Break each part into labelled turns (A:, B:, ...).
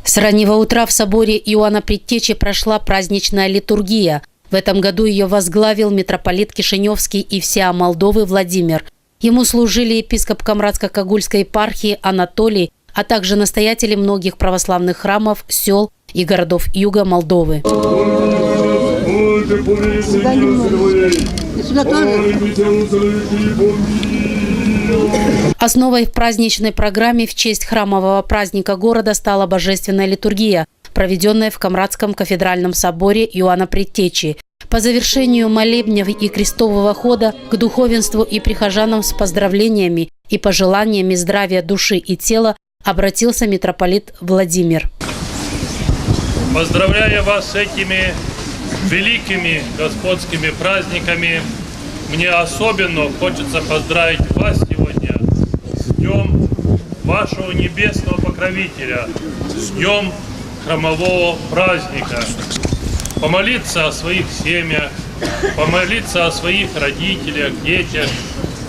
A: С раннего утра в соборе Иоанна Предтечи прошла праздничная литургия. В этом году ее возглавил митрополит Кишиневский и всеа Молдовы Владимир. Ему служили епископ Камрадско-Кагульской епархии Анатолий, а также настоятели многих православных храмов, сел и городов юга Молдовы. Основой в праздничной программе в честь храмового праздника города стала божественная литургия, проведенная в Камрадском кафедральном соборе Иоанна Предтечи. По завершению молебнев и крестового хода к духовенству и прихожанам с поздравлениями и пожеланиями здравия души и тела обратился митрополит Владимир.
B: Поздравляя вас с этими великими господскими праздниками, мне особенно хочется поздравить вас сегодня с Днем вашего небесного покровителя, с Днем храмового праздника. Помолиться о своих семьях, помолиться о своих родителях, детях,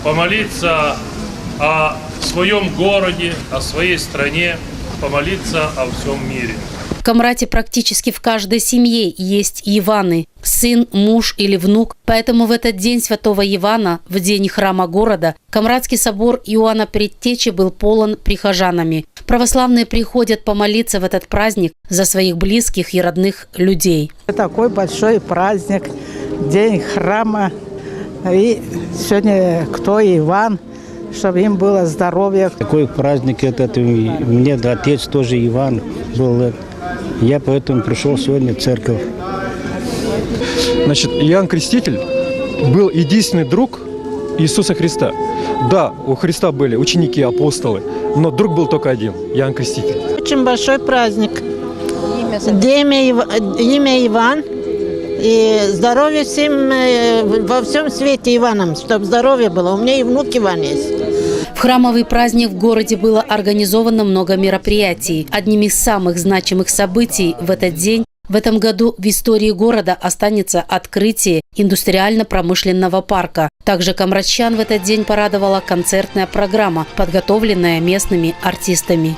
B: помолиться о своем городе, о своей стране, помолиться о всем мире.
A: В Камрате практически в каждой семье есть Иваны – сын, муж или внук. Поэтому в этот день святого Ивана, в день храма города, Камрадский собор Иоанна Предтечи был полон прихожанами. Православные приходят помолиться в этот праздник за своих близких и родных людей.
C: Такой большой праздник, день храма. И сегодня кто Иван, чтобы им было здоровье.
D: Такой праздник этот, мне отец тоже Иван был. Я поэтому пришел сегодня в церковь.
E: Значит, Иоанн Креститель был единственный друг Иисуса Христа. Да, у Христа были ученики, апостолы, но друг был только один – Иоанн Креститель.
F: Очень большой праздник. Имя Иван. И здоровье всем во всем свете Иванам, чтобы здоровье было. У меня и внук Иван есть.
A: В храмовый праздник в городе было организовано много мероприятий. Одним из самых значимых событий в этот день в этом году в истории города останется открытие индустриально-промышленного парка. Также камрадчан в этот день порадовала концертная программа, подготовленная местными артистами.